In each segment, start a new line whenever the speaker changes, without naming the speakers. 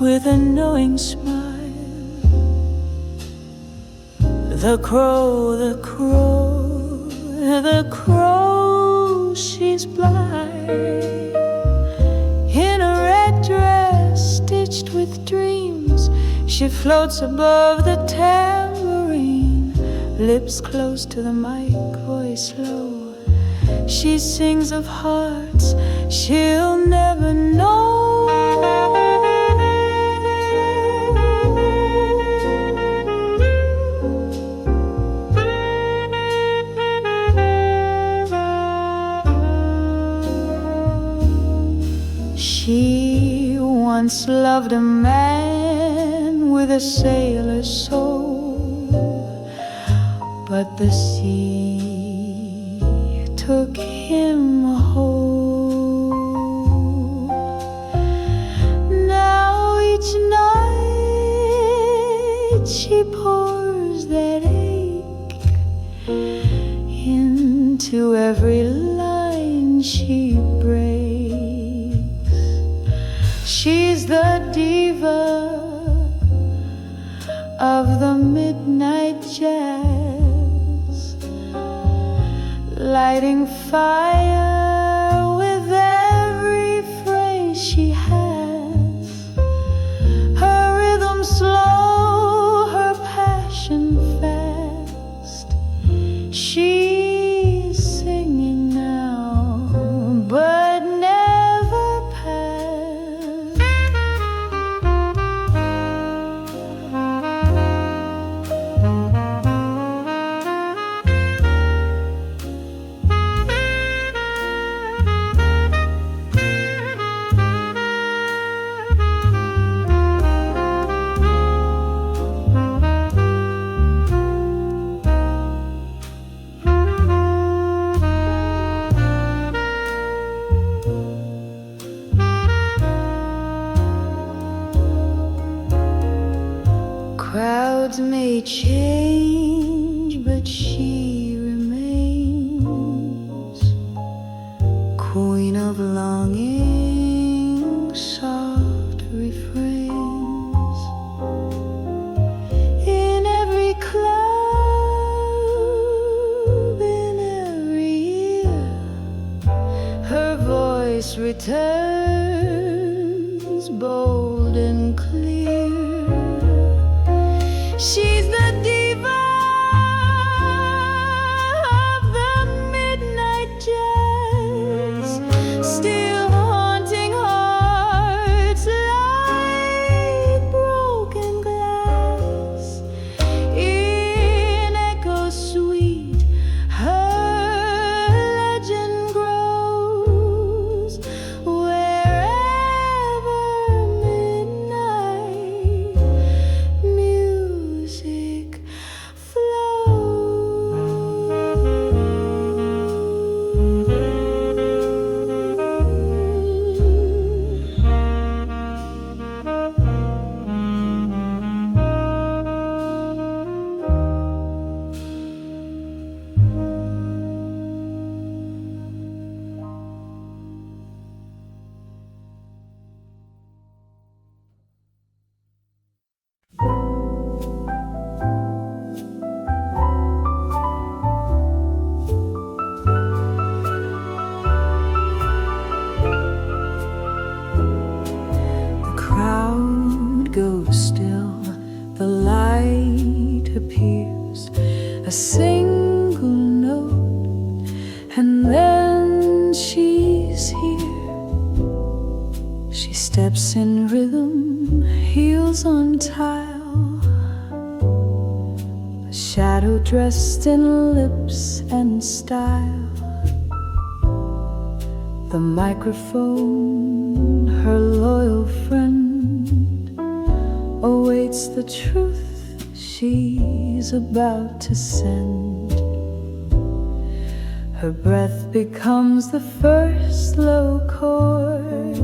with a knowing smile. The crow, the crow, the crow, she's blind. In a red dress stitched with dreams, she floats above the tambourine. Lips close to the mic, voice low. She sings of hearts she'll never know. She once loved a man with a sailor's soul, but the sea took him home. Now each night she pours that ache into every line she breaks. She's the diva of the midnight jazz, lighting fire with every phrase she has. Her rhythm slow, her passion fast. She's singing now, but never past. Crowds may change, but she remains queen of longing, soft refrains. In every club, in every ear, her voice returns bold and clear. She's the diva of the midnight jazz, still haunting hearts like broken glass. In echoes sweet, her legend grows wherever midnight music goes still, the light appears, a single note, and then she's here. She steps in rhythm, heels on tile, a shadow dressed in lips and style. The microphone, her loyal friend, awaits the truth she's about to send. Her breath becomes the first low chord.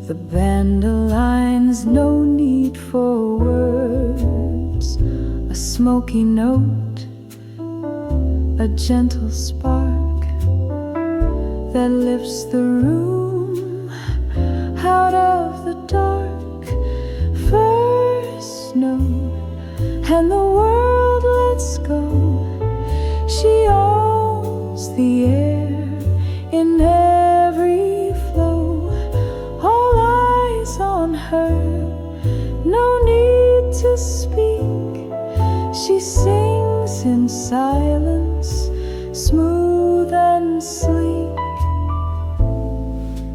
The band aligns, no need for words. A smoky note, a gentle spark that lifts the room out of the dark. and the world lets go. She owns the air in every flow. All eyes on her, no need to speak. She sings in silence, smooth and sleek.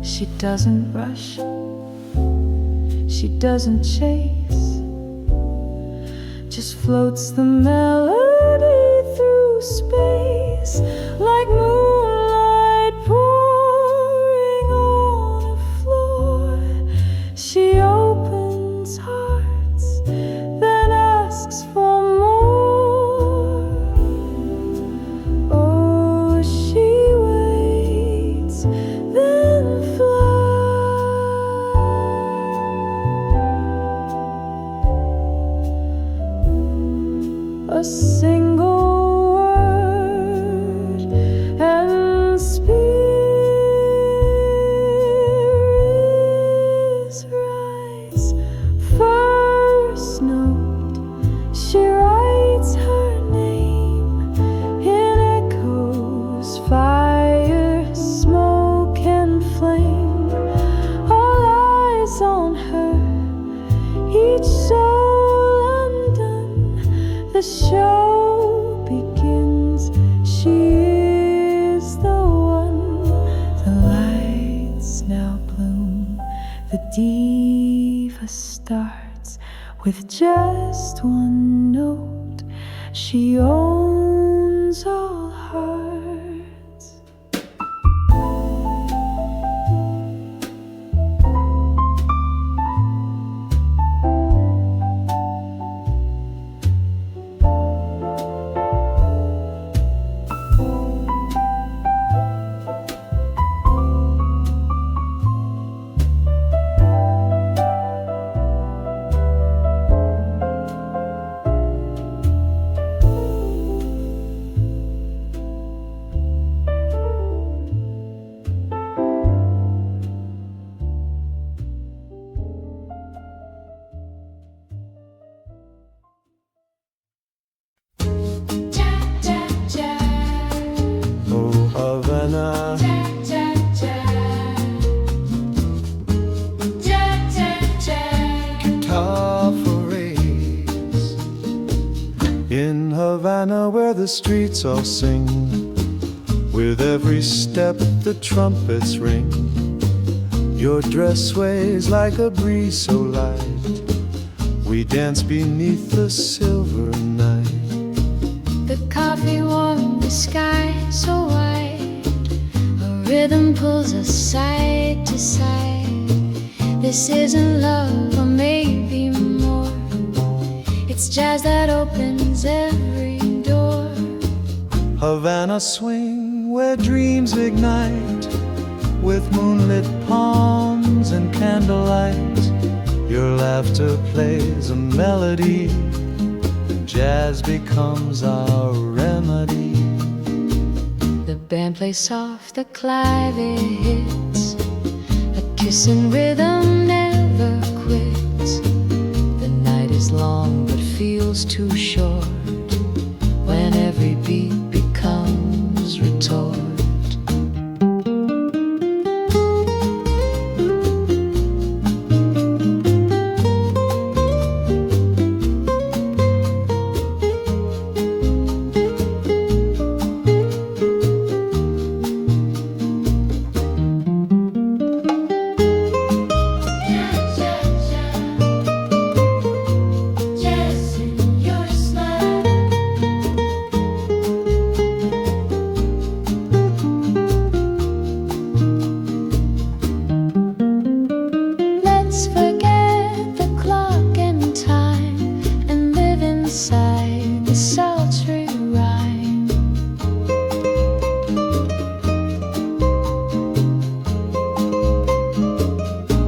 She doesn't rush, she doesn't chase, just floats the melody through space, like moonlight pouring on a floor. She opens hearts, then asks for more. Oh, she waits, then flies. A single word and spirits rise. First note, she writes her name in echoes, fire, smoke and flame. All eyes on her, each soul undone. The show begins, she is the one. The lights now bloom, the diva starts with just one note. She owns all hearts.
Oh, Havana, guitar for rays. In Havana, where the streets all sing, with every step the trumpets ring. Your dress sways like a breeze so light. We dance beneath the silver night.
The coffee warmed the sky so wide. A rhythm pulls us side to side. This isn't love, or maybe more. It's jazz that opens every door.
Havana Swing, where dreams ignite, with moonlit palms and candlelight. Your laughter plays a melody, and jazz becomes our remedy.
The band plays soft, the clave hits. A kissing rhythm never quits. The night is long but feels too short, when every beat becomes retort.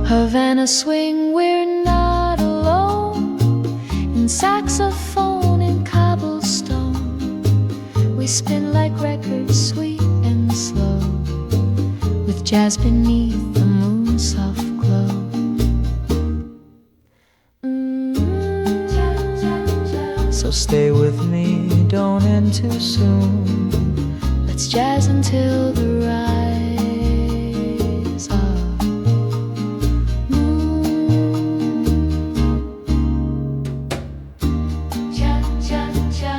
Havana Swing, we're not alone. In saxophone and cobblestone, we spin like records, sweet and slow, with jazz beneath the moon's soft glow. stay with me, don't end too soon.
Let's jazz until the rise of moon. Cha cha cha.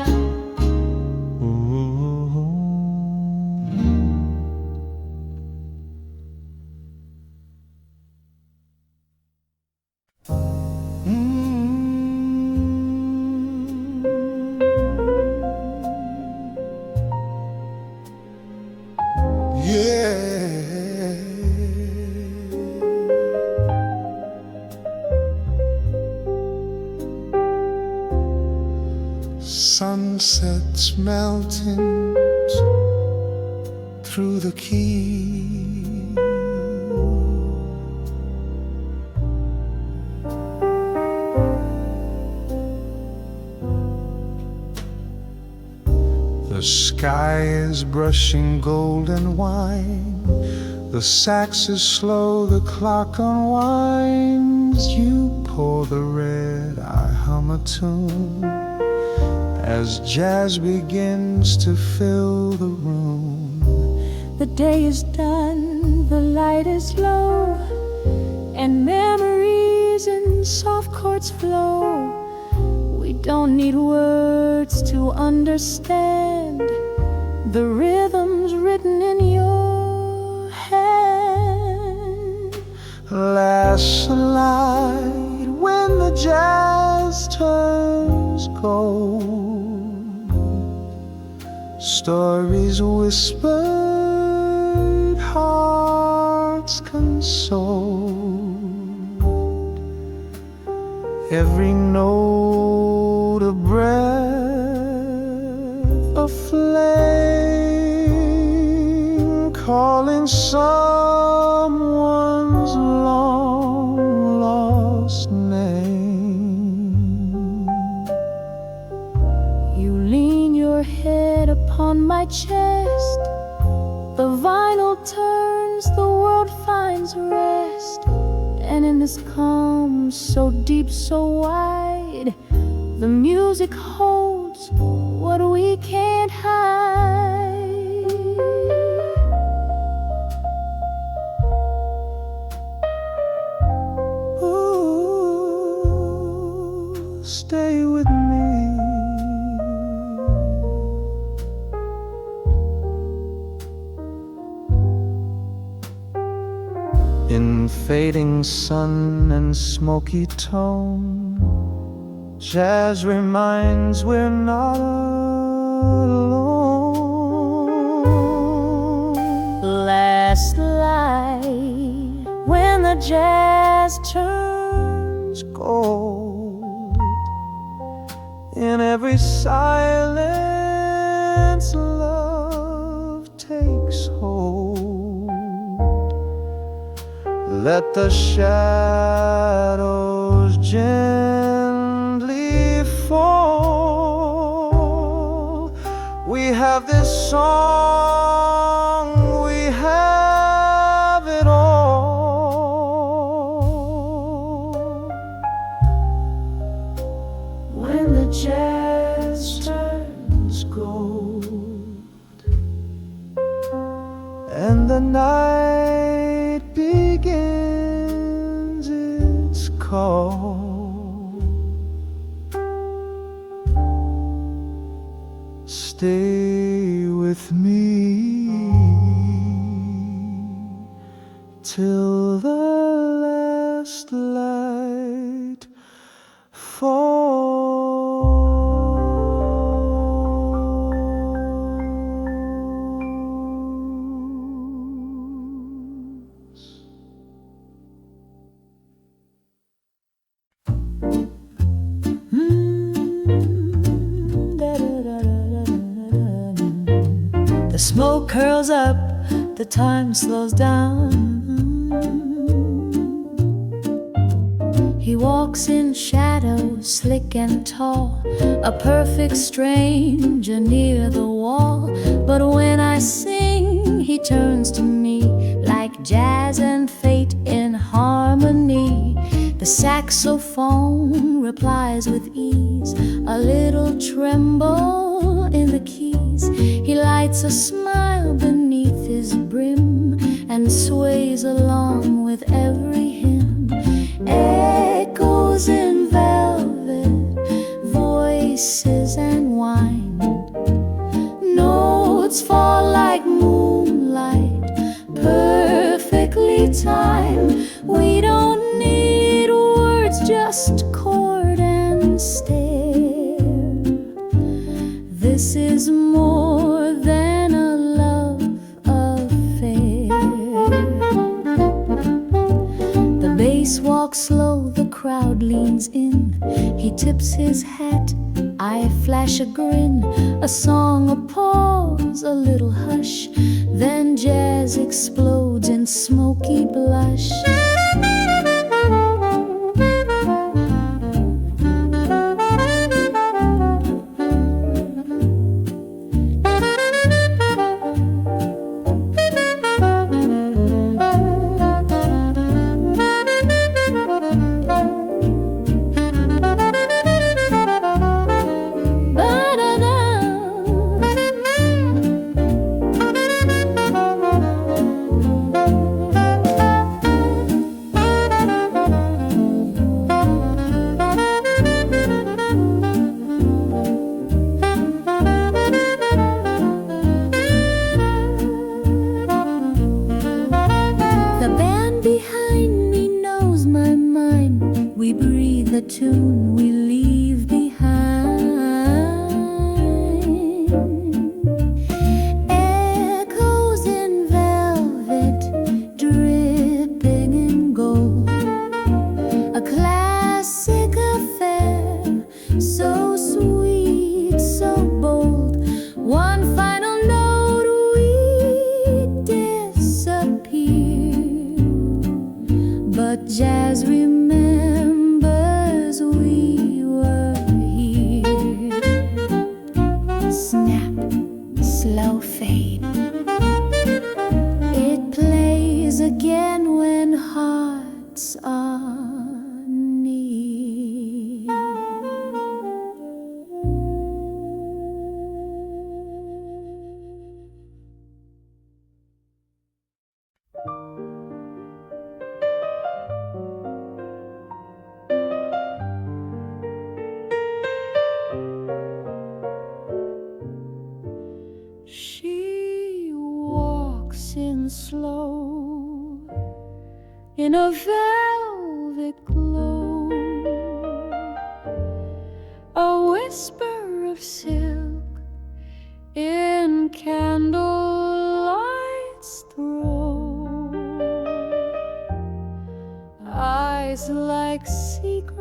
Sunsets melting through the key. The sky is brushing golden wine. The sax is slow, the clock unwinds. You pour the red, I hum a tune as jazz begins to fill the room.
The day is done, the light is low, and memories in soft chords flow. We don't need words to understand the rhythms written in your hand.
Last night when the jazz turns gold, stories whispered, hearts consoled. Every note a breath, a flame calling someone's long lost name.
You lean your head upon my chest, the vinyl turns, the world finds rest. And in this calm, so deep, so wide, the music holds what we can't hide.
Ooh, stay with me. In fading sun and smoky tone, jazz reminds we're not alone.
Last night, when the jazz turns
Gold, in every silence, love takes hold. Let the shadows gently fall. We have this song, we have it all.
when the jazz turns gold.
And the night begins its call. Stay with me till the last light falls.
The smoke curls up, the time slows down. He walks in shadow, slick and tall, a perfect stranger near the wall. But when I sing, he turns to me like jazz and fate in harmony. The
The saxophone replies with ease, a little tremble in the keys. He lights a smile beneath his brim and sways along with every hymn. Echoes in velvet, voices and wine. Notes fall like moonlight, perfectly timed. We don't need words, just chord and stare. This is more than a love affair. The bass walks slow, the crowd leans in. He tips his hat, I flash a grin. A song, a pause, a little hush. Then jazz explodes in smoky blush. Tune we leave behind. Echoes in velvet, dripping in gold. A classic affair, so sweet, so bold. One final note, we disappear. But jazz again when hearts are near. She walks in slow in a velvet glow, a whisper of silk in candlelight's throw. Eyes like secrets,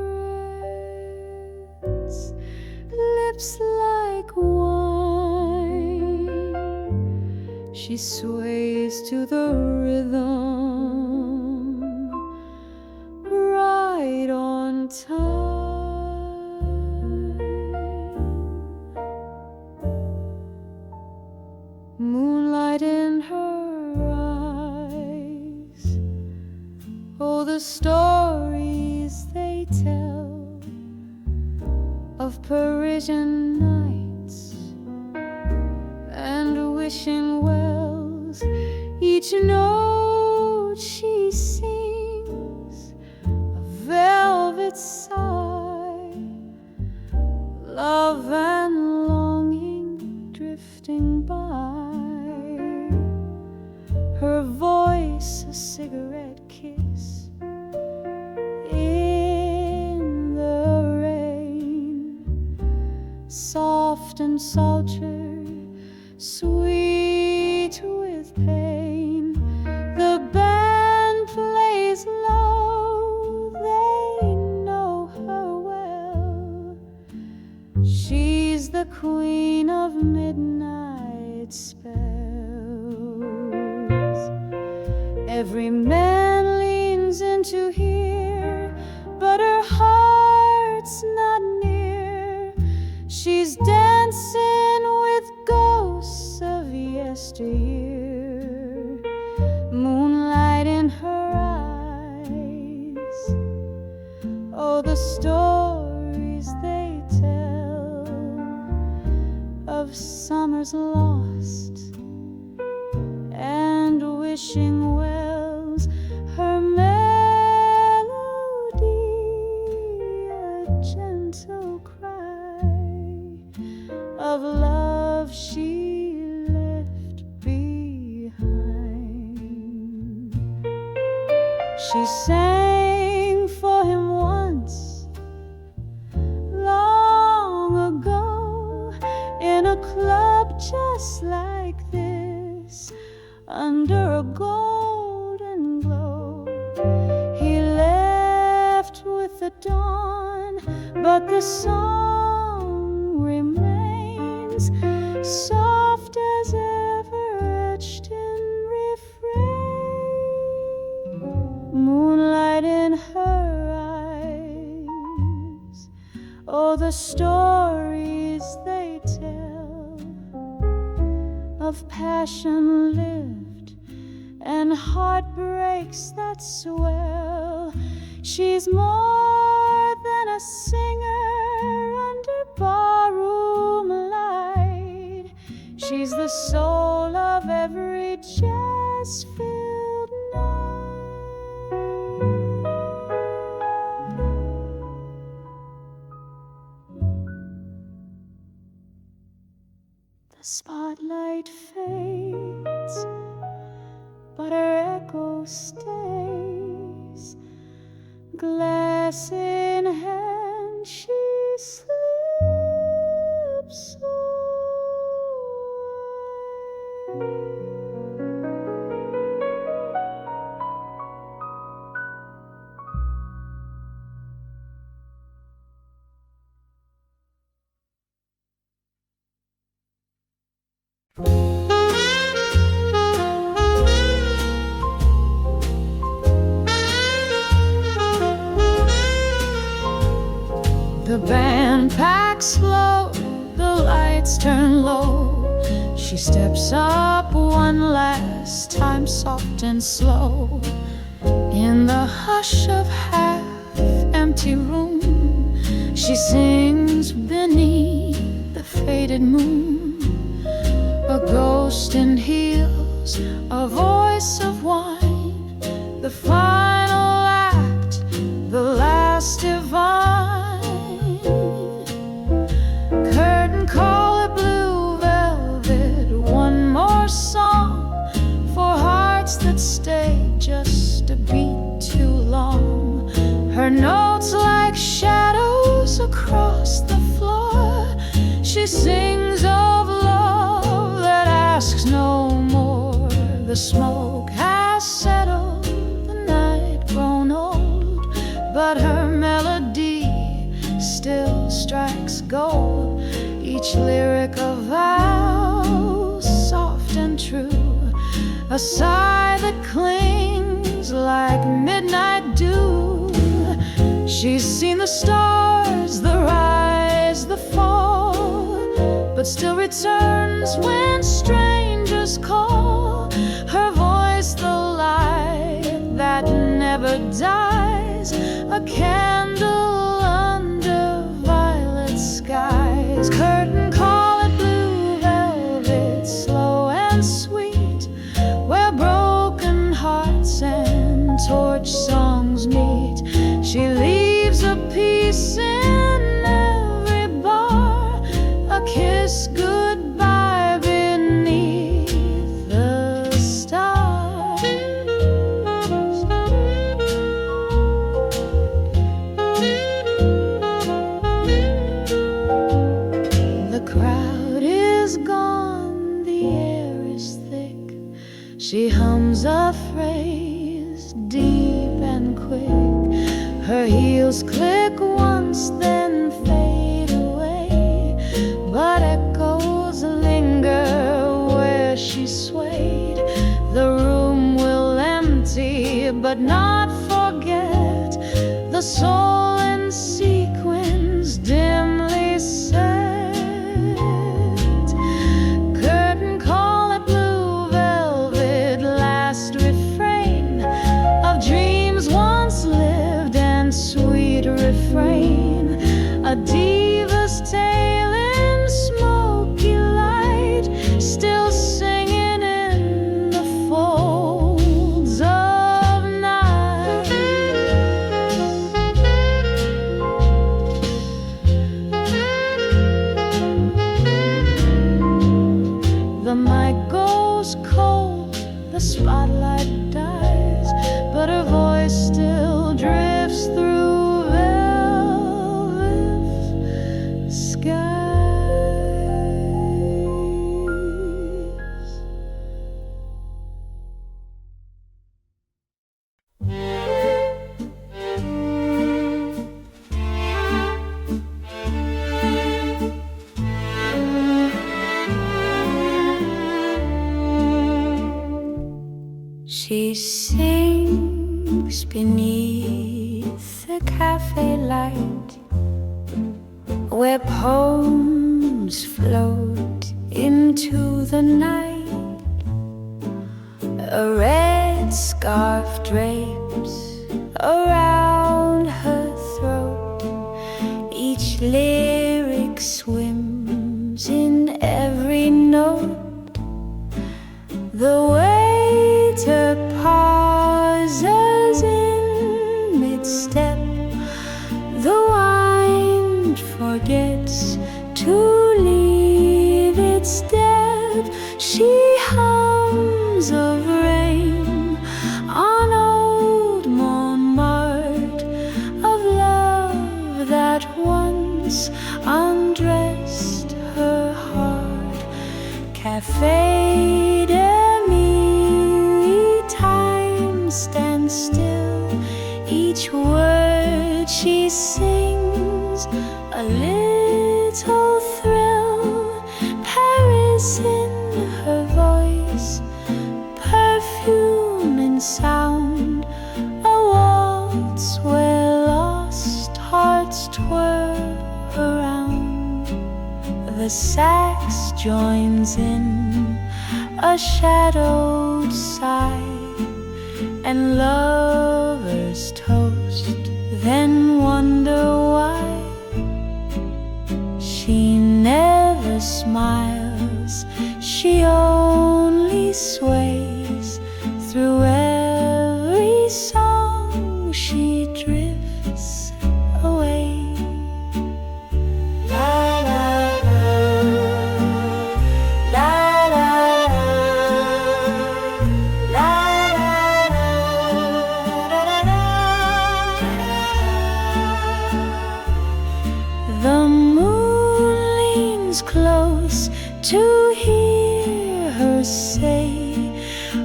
lips like wine. She sways to the rhythm, right on time. Moonlight in her eyes, oh, the stories they tell of Parisian nights and wishing wells. Each note she sings a velvet sigh, love and longing drifting by. Her voice a cigarette kiss in the rain, soft and sultry, sweet with pain. The band plays low, they know her well. She's the queen of midnight spells. Every man leans in to hear, but her heart's not near. She's dancing with ghosts of yesteryear. Moonlight in her eyes,
the stories they tell of summers lost and wishing wells. Her melody, a gentle cry of love she left behind. She sang for him once, long ago, in a club just like this, under a golden glow. He left with the dawn, but the song remains, soft as ever, etched in refrain. Moonlight in her eyes, oh, the stories they tell of passion lived and heartbreaks that swell. She's more than a singer under barroom light. She's the soul of every jazz-filled night. The spotlight fades, but her echo stays. Glass in hand, she slips away. The band packs slow, the lights turn low. She steps up one last time, soft and slow. In the hush of half-empty room, she sings beneath the faded moon. A ghost in heels, a voice of wine, the final act, the last divine. Curtain call it blue velvet, one more song for hearts that stay just a beat too long. Her notes like shadows across the floor. She sings of love that asks no more. The smoke has settled, the night grown old, but her melody still strikes gold. Each lyric a vow, soft and true, a sigh that clings like midnight dew. She's seen the stars, the rise, the fall, but still returns when strangers call. Her voice, the light that never dies, a candle under violet skies. Curtain call it blue velvet, slow and sweet, where broken hearts and torch songs meet. She leaves a piece in every bar, a kiss goodbye beneath the stars. The crowd is gone, the air is thick. She hums a phrase deep and quick. Her heels click once, then fade away, but echoes linger where she swayed. The room will empty, but not forget the soul in sequins dimly set. Curtain call it blue velvet, last refrain of dreams once lived and sweet refrain. She sings beneath the cafe light, where poems float into the night. A red scarf drapes around her throat. Each lyric swims in every note. The waiter pauses in mid-step. The wine forgets to leave its depth. She hums of rain on old Montmartre, of love that once undressed her heart. Café de Minuit, time stands still. Each word she sings a little thrill. Paris in her voice, perfume in sound, a waltz where lost hearts twirl around. The sax joins in a shadowed sigh, and lovers toast, then wonder why. She never smiles, she only sways. Through every song she drifts away. La la la, la la la, la la la. The moon leans close to hear her say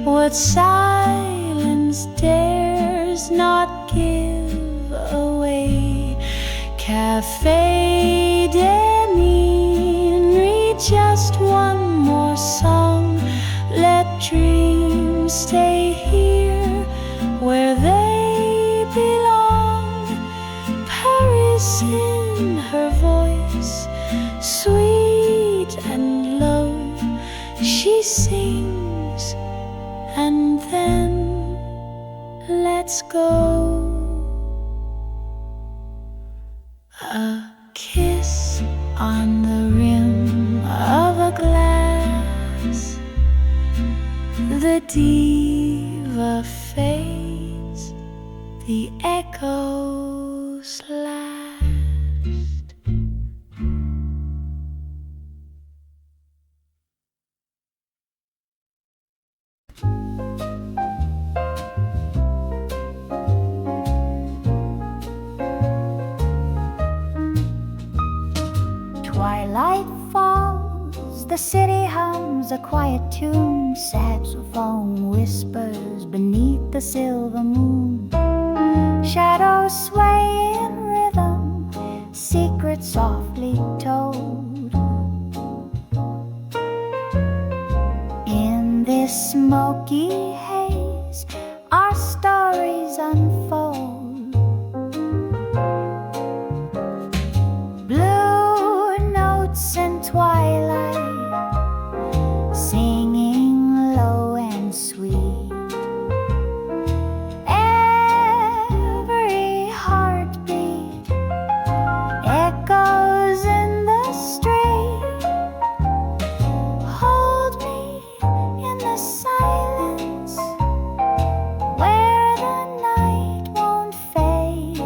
what silence dares not give away. Café de Minuit, just one more song. Let dreams stay here where they belong. Paris in her voice, sweet and low, she sings, and then lets go. A kiss on the rim of a glass. The diva fades, the echoes last.
Twilight falls, the city hums a quiet tune. Saxophone whispers beneath the silver moon. Shadows sway in rhythm, secrets softly told. In this smoky haze, our stories unfold. And twilight, singing low and sweet. Every heartbeat echoes in the street. Hold me in the silence where the night won't fade.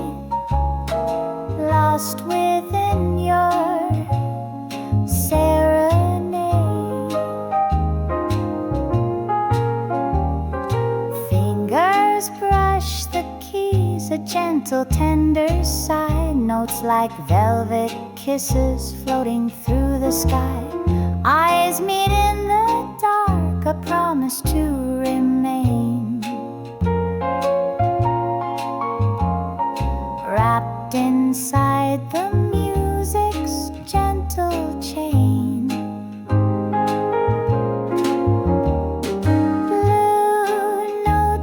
Lost within your serenade. Fingers brush the keys, a gentle tender sigh. Notes like velvet kisses floating through the sky. Eyes meet in the dark, a promise to remain. Wrapped inside the music's gentle chain. Blue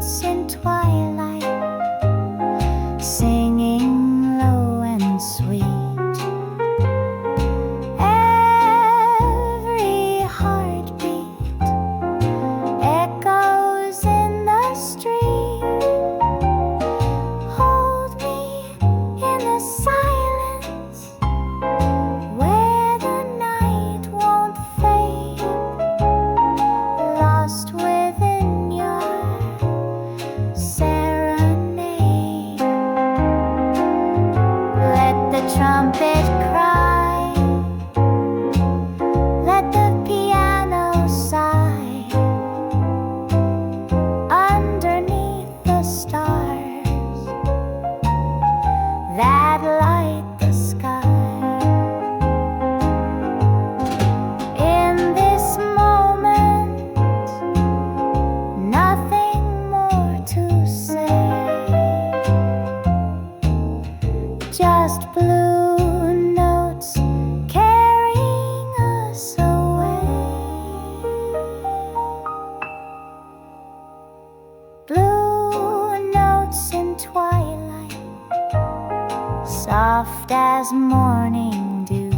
soft as morning dew.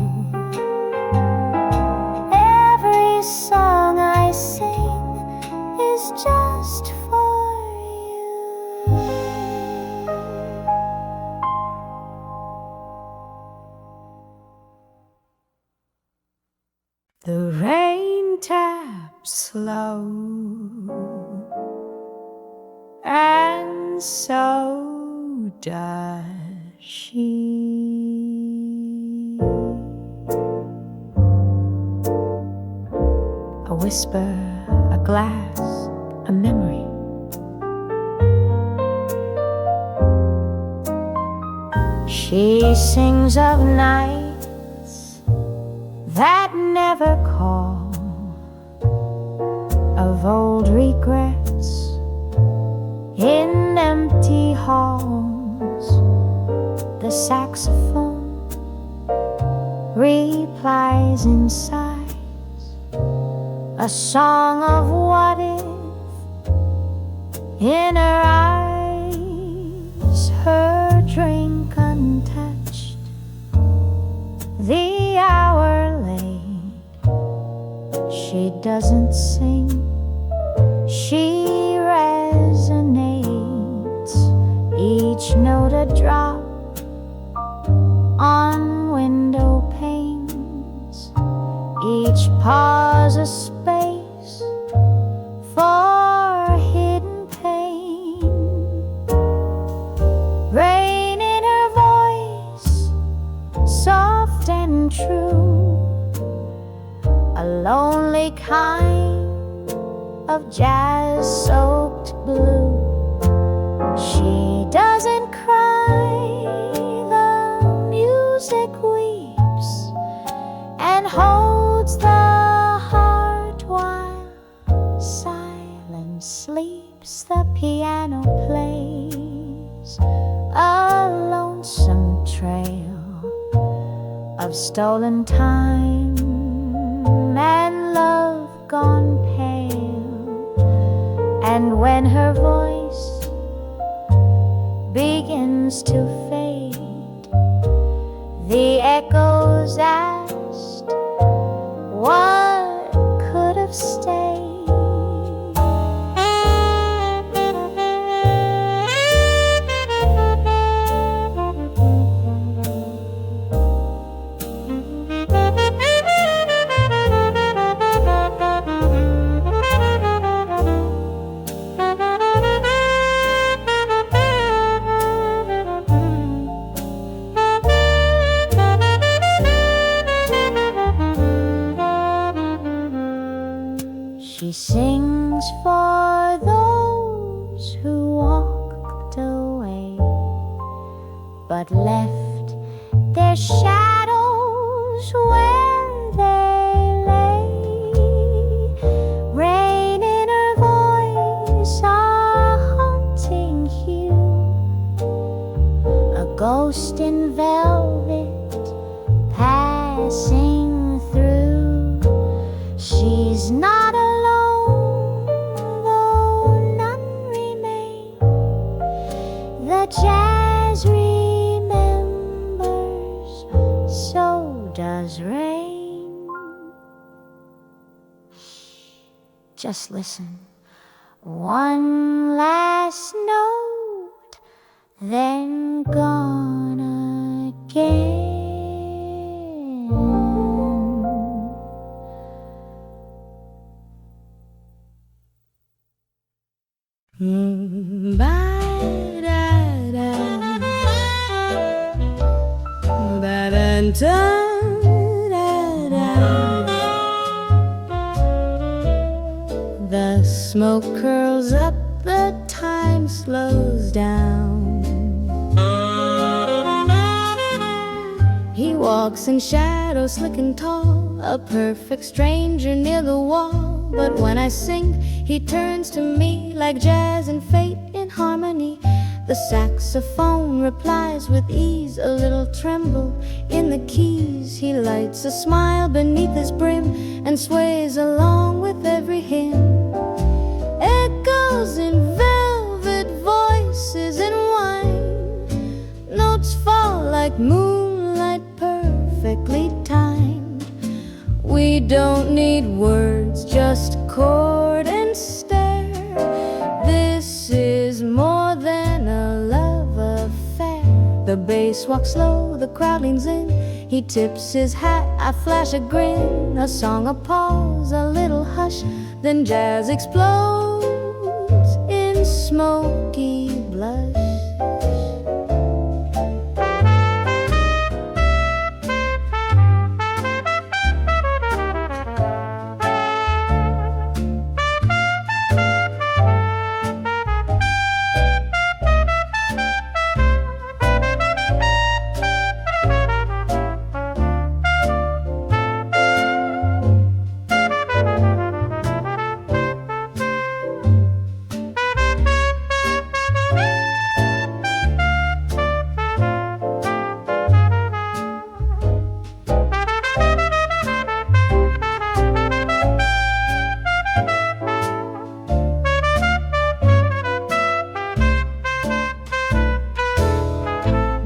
Every song I sing is just for you.
The rain taps slow, and so does she. A whisper, a glass, a memory. She sings of nights that never call, of old regrets in empty halls. The saxophone replies in sighs, a song of what if in her eyes, her drink untouched, the hour late. She doesn't sing, she resonates, each note a drop on window panes, each pause a space for hidden pain. Rain in her voice, soft and true, a lonely kind of jazz-soaked blue. She doesn't cry, the music weeps and holds the heart while silence sleeps. The piano plays a lonesome trail of stolen time and love gone pale. And when her voice begins to fade, the echoes asked what could have stayed. She sings for those who walked away, but left their shadows where they lay. Rain in her voice, a haunting hue, a ghost in velvet passing through. She's not alone, though none remain. The jazz remembers, so does rain. Just listen, one last note, then gone again. The smoke curls up, the time slows down. He walks in shadow, slick and tall, a perfect stranger near the wall. But when I sing, he turns to me like jazz and fate in harmony. The saxophone replies with ease, a little tremble in the keys. He lights a smile beneath his brim and sways along with every hymn. Echoes in velvet, voices in wine, notes fall like moon
don't need words, just chord and stare. This is more than a love affair. The bass walks slow, the crowd leans in. He tips his hat, I flash a grin. A song, a pause, a little hush, then jazz explodes in smoky blush.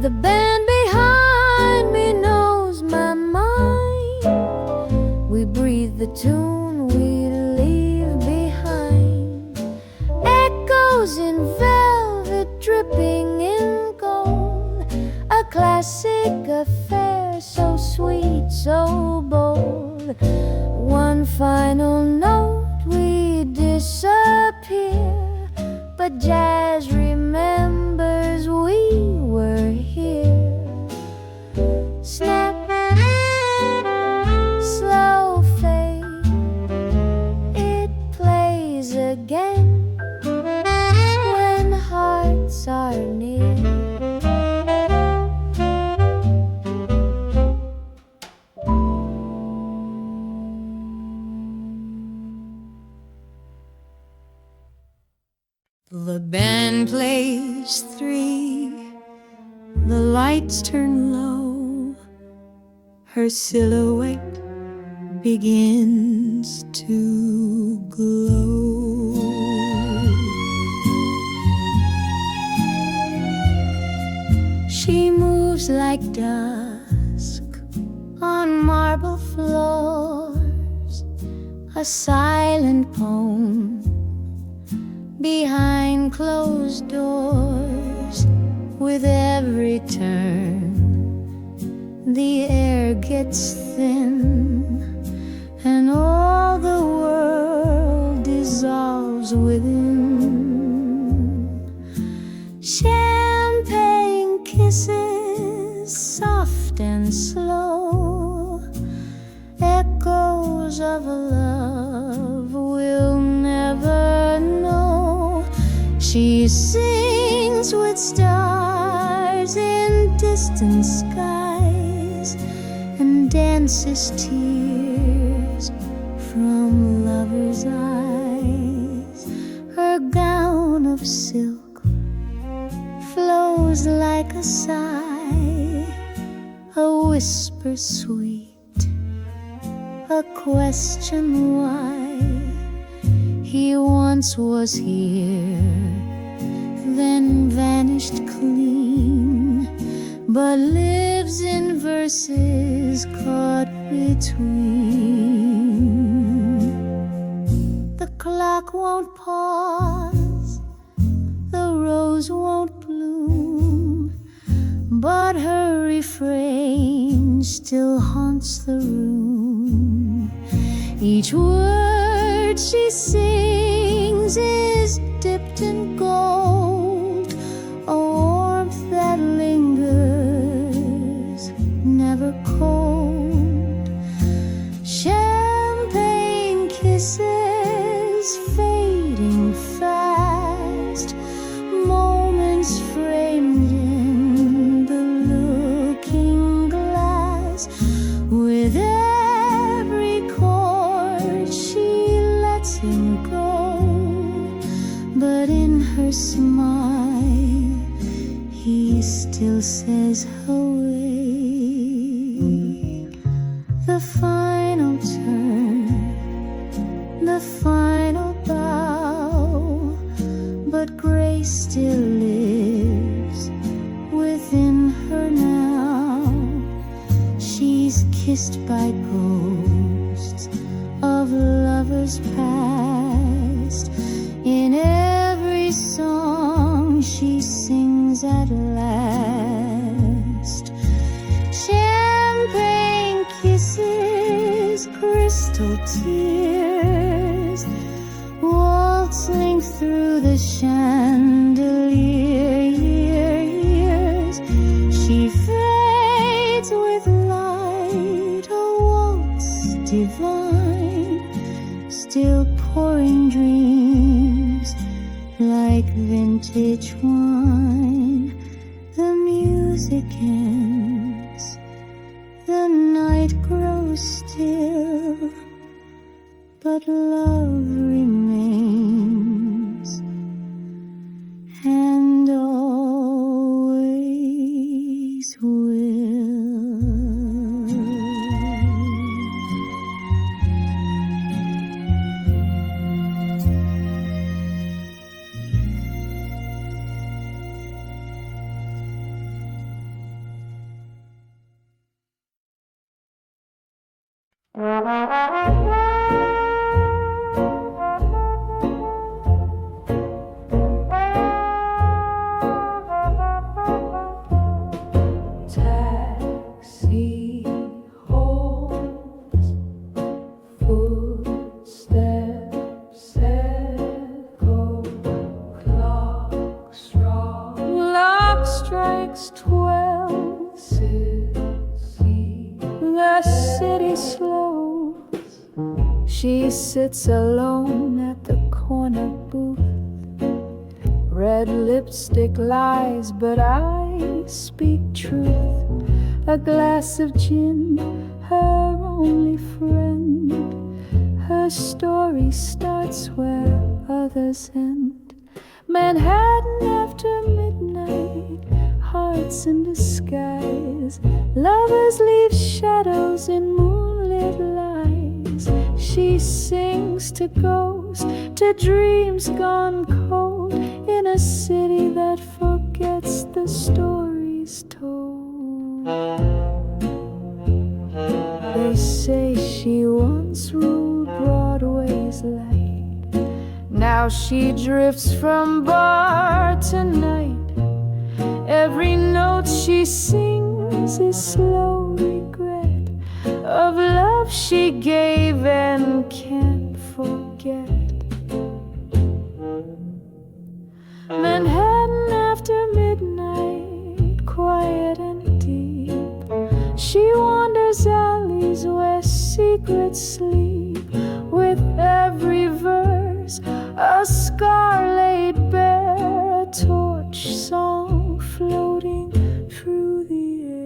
The band behind me knows my mind. We breathe the tune we leave behind. Echoes in velvet dripping in gold. A classic affair, so sweet, so bold. One final note, we disappear. But jazz remembers we were here. Snap, slow fade, it plays again when hearts are near. The band plays 3, the lights turn low, her silhouette begins to glow. She moves like dusk on marble floors, a silent poem behind closed doors. With every turn, the air gets thin, and all the world dissolves within. Champagne kisses, soft and slow, echoes of a love we'll never know. She sings with stars in distant skies and dances tears from lovers' eyes. Her gown of silk flows like a sigh, a whisper sweet, a question why. He once was here, then vanished clean, but lives in verses caught between. The clock won't pause, the rose won't bloom, but her refrain still haunts the room. Each word she sings is dipped in gold, a warmth that lingers, never cold. Champagne kisses fading fast, moments framed in the looking glass. With every chord she lets him go, but in her smile he still says away. The final turn, the final bow, but grace still lives within her now. She's kissed by ghosts years past. In every song she sings at last. Champagne kisses, crystal tears, waltzing through the chandelier years. She fades with light, a waltz divine, still pouring dreams like vintage wine. The music ends, the night grows still, but love remains and always will.
Taxi holds footsteps echo, clock strikes 12. The city slows. She sits alone at the corner booth. Red lipstick lies, but I speak truth. A glass of gin, her only friend. Her story starts where others end. Manhattan after midnight, hearts in disguise. Lovers leave shadows in moonlit lies. She sings to ghosts, to dreams gone cold, in a city that forgets the stories told. They say she once ruled Broadway's light. Now she drifts from bar to night. Every note she sings is slow regret of love she gave and can't forget. Manhattan after midnight, quiet and deep. She wanders alleys where secrets sleep. With every verse, a scar laid bare, a torch song floating through the air.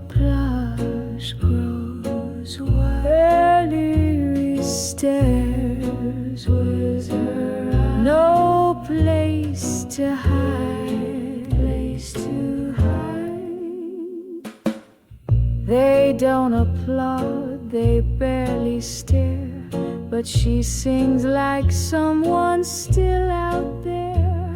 Plush grows wild, eerie stairs with her eyes. No place to hide, They don't applaud, they barely stare, but she sings like someone still out there.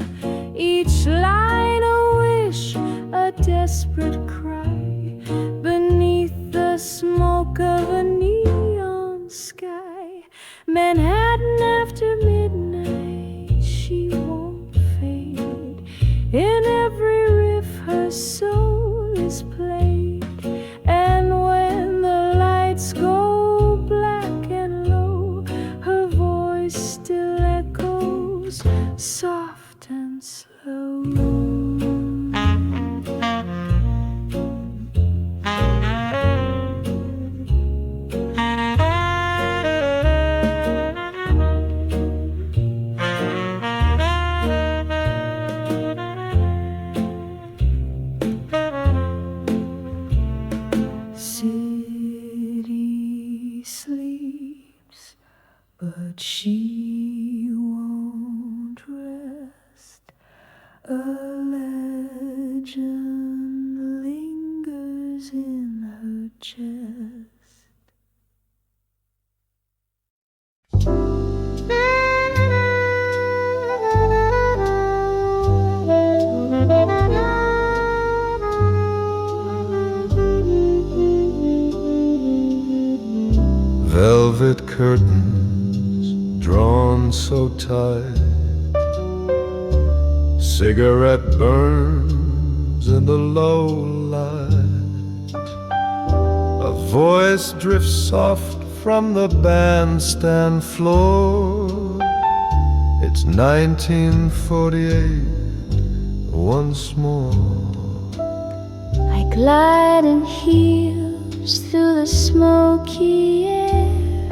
Each line a wish, a desperate cry. Beneath the smoke of a neon sky, Manhattan after midnight, she won't fade. In every riff her soul is played, and when the lights go black and low, her voice still echoes soft and slow. But she won't rest chest.
Velvet curtains drawn so tight, cigarette burns in the low light. A voice drifts soft from the bandstand floor. It's 1948 once more.
I glide in heels through the smoky air,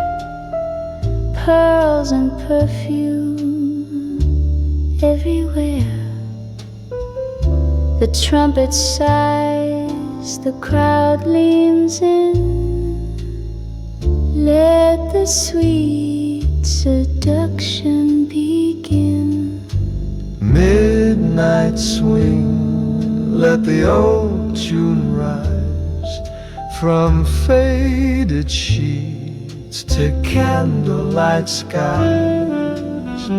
pearls and perfume everywhere. The trumpet sighs, the crowd leans in. Let the sweet seduction begin.
Midnight swing, let the old tune rise, from faded sheets to candlelight skies.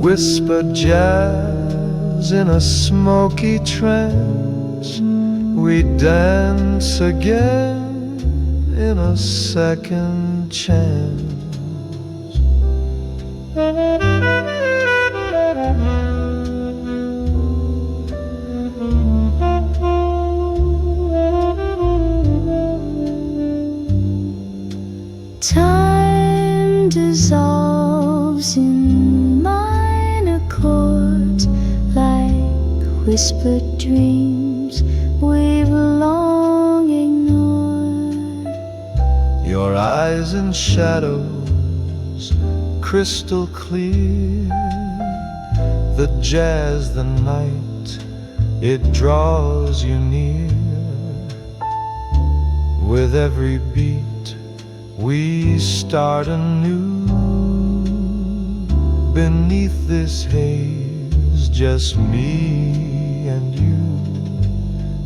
Whispered jazz in a smoky trance, we dance again in a second chance.
Time dissolves in minor chords like whispered dreams we've long ignored.
Your eyes in shadows, crystal clear. The jazz, the night, it draws you near. With every beat we start anew. Beneath this haze, just me and you.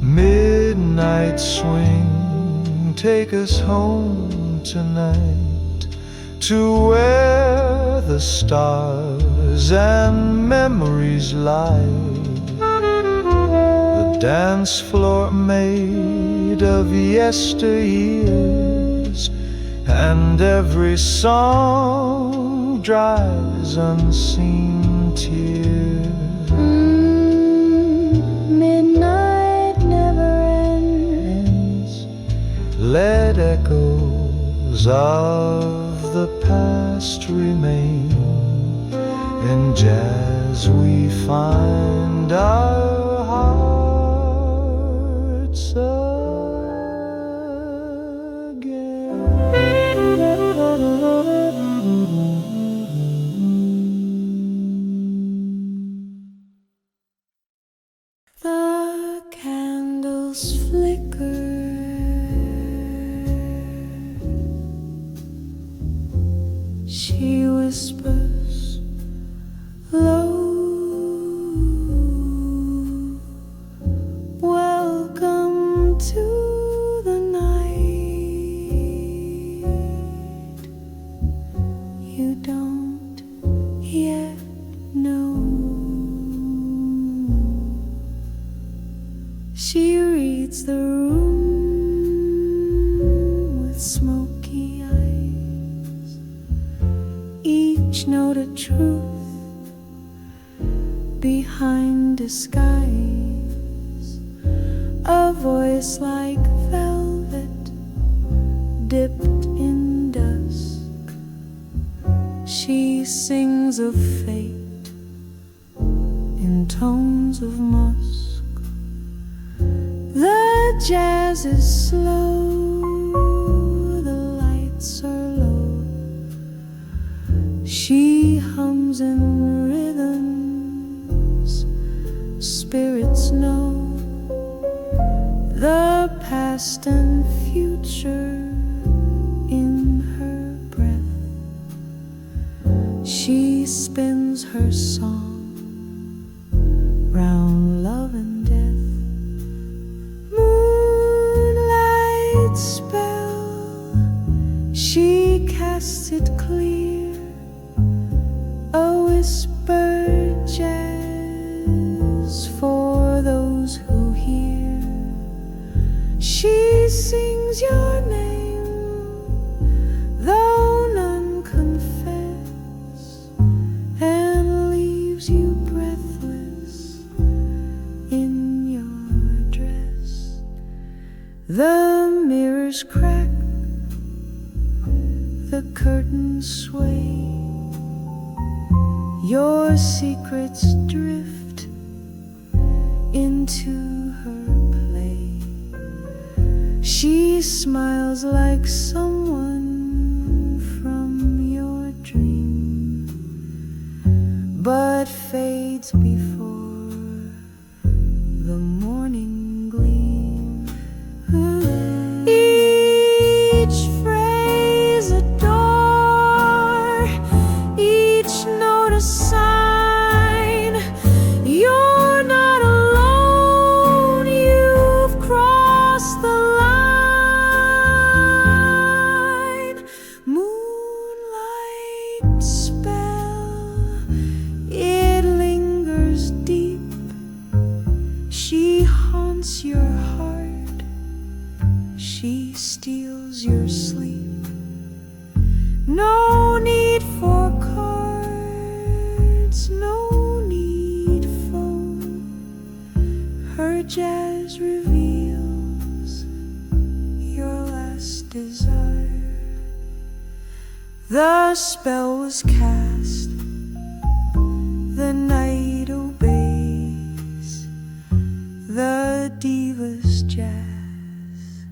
Midnight swing, take us home tonight, to where the stars and memories lie. The dance floor made of yesteryears, and every song dries unseen tears.
Midnight never ends.
Let echoes of the past remain. In jazz we find our hearts
The candles flicker, she whispers low, welcome to the night. You don't yet know. She reads the room with smoky eyes, each note a truth behind disguise. A voice like velvet dipped in dusk. She sings of fate in tones of musk. The jazz is slow, the lights are low. She hums in rhythms spirits know. The past and future in her breath. She spins her song round love and death. Moonlight moonlight spell, she casts it clear, a whispered jazz for those who hear. She sings your name, though none confess, and leaves you breathless in your dress. The mirrors crack, the curtains sway, your secrets drift into her play. She smiles like someone from your dream, but fades before the morning gleam. Each phrase a door, each note a sign. You're not alone, you've crossed the line. Moonlight spell, it lingers deep. She haunts your heart, she steals your sleep. No need for cards, no need phone. Her jazz reveals your last desire. The spell was cast, the night obeys, the diva's jazz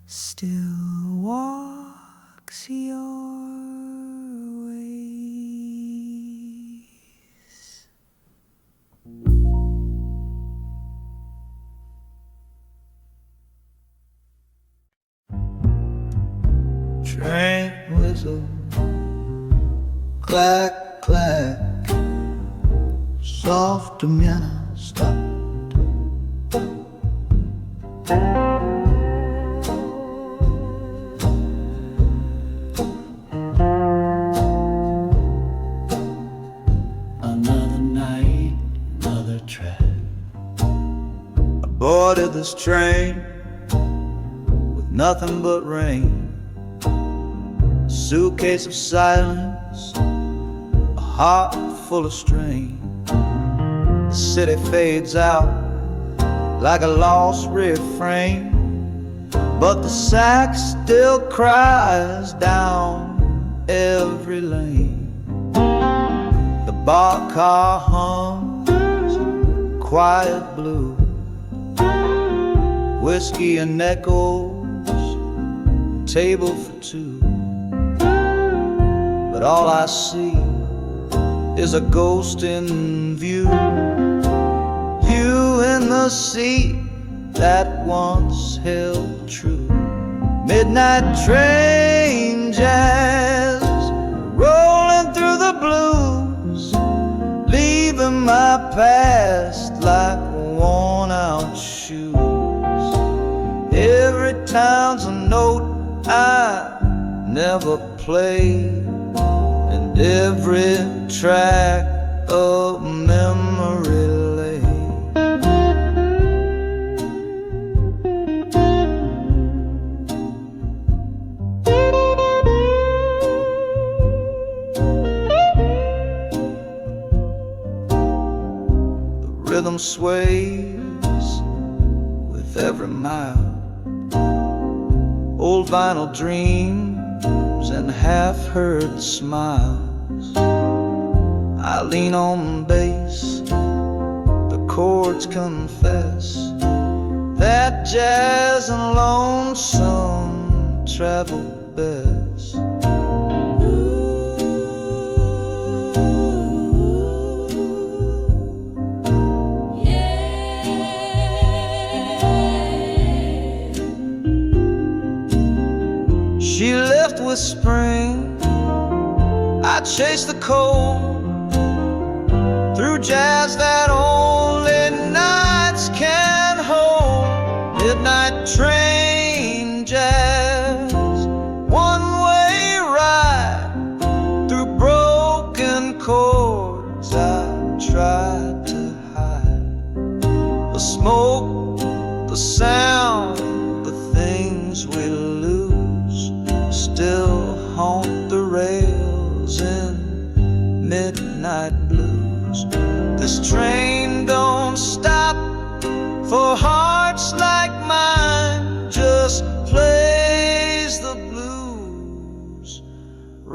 still walks your ways.
Train whistle, clack, clack, soft piano stopped. Another night, another track. I boarded this train with nothing but rain. Suitcase of silence, a heart full of strain. The city fades out like a lost refrain, but the sax still cries down every lane. The bar car hums quiet blue, whiskey and echoes, table for two. But all I see is a ghost in view. You in the seat that once held true. Midnight train jazz rolling through the blues, leaving my past like worn out shoes. Every town's a note I never played, and every track of memory lay. The rhythm sways with every mile, old vinyl dreams and half-heard smiles. I lean on bass, the chords confess that jazz and lonesome travel best. She left with spring, I chased the cold through jazz that only nights can hold. Midnight train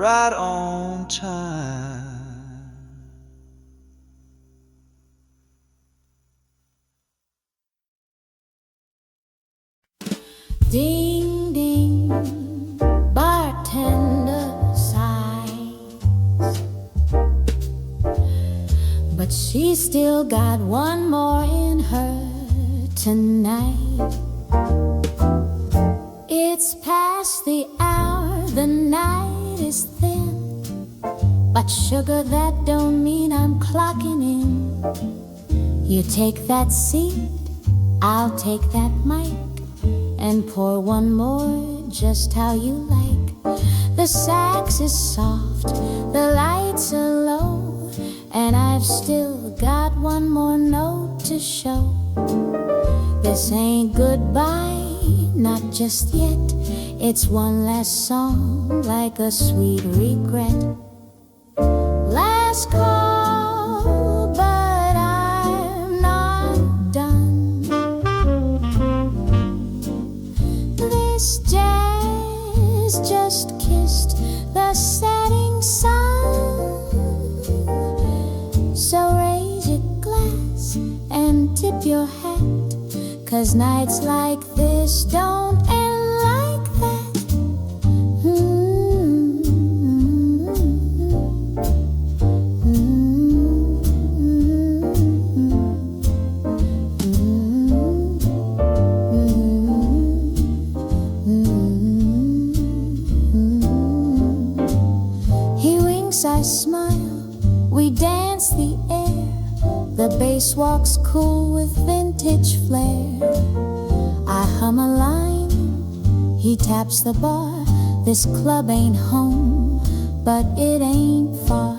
right on time.
Ding ding, bartender sighs, but she's still got one more in her tonight. It's past the hour, the night is thin, but sugar, that don't mean I'm clocking in. You take that seat, I'll take that mic, and pour one more just how you like. The sax is soft, the lights are low, and I've still got one more note to show. This ain't goodbye, not just yet. It's one last song, like a sweet regret. Last call, but I'm not done. This jazz just kissed the setting sun. So raise your glass and tip your hat, 'cause nights like this don't end like that. He winks, I smile, we dance the air. The bass walks cool with vintage flair. I hum a line, he taps the bar. This club ain't home, but it ain't far.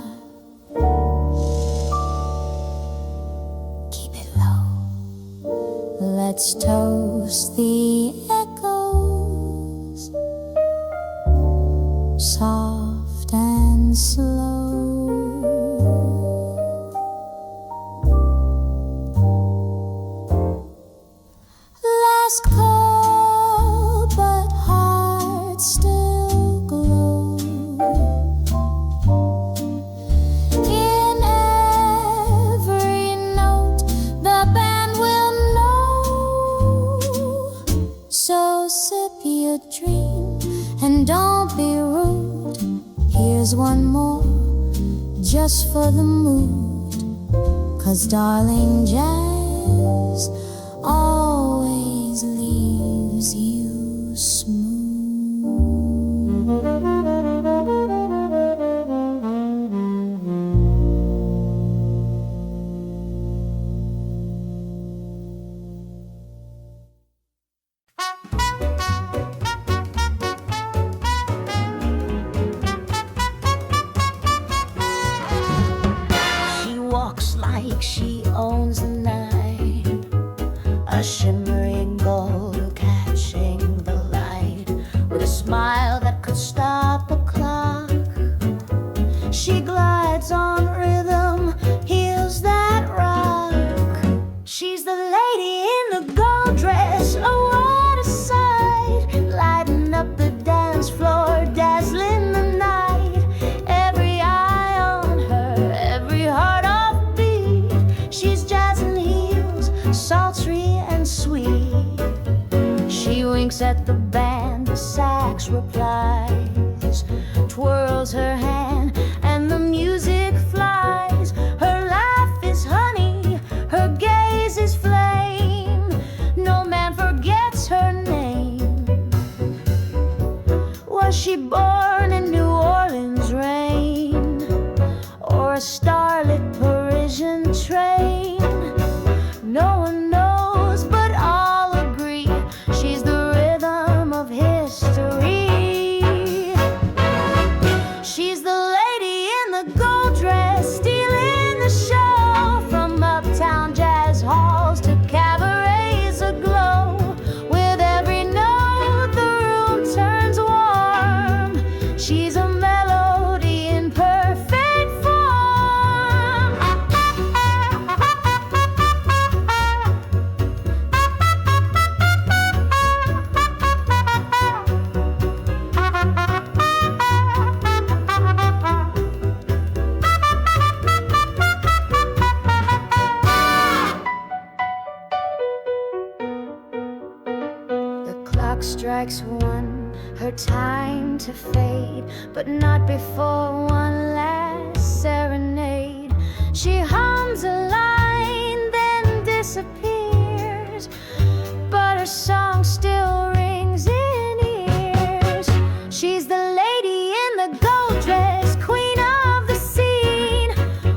Keep it low. Let's toast the echoes, soft and slow. Last call, but hearts still glow. In every note, the band will know. So sip your dream and don't be rude. Here's one more, just for the mood. 'Cause darling, jazz always leaves you smooth.
She walks like she owns the night, a shimmering gold catching the light, with a smile that could stop a clock. She glides on rhythm, heels that rock. She's the lady in the gold dress, oh what a sight, lighting up the dance floor, dazzling the night. Every eye on her, every heart off beat. She's jazz and heels, sultry and sweet. She winks at the band, the sax replies, twirls her hand, and the music flies. Her laugh is honey, her gaze is flame. No man forgets her name. Was she born in New Orleans rain, or a starlit Parisian train? No one knows, but all agree she's the rhythm of history. She's the
Clock strikes one, her time to fade, but not before one last serenade. She hums a line, then disappears, but her song still rings in ears. She's the lady in the gold dress, queen of the scene,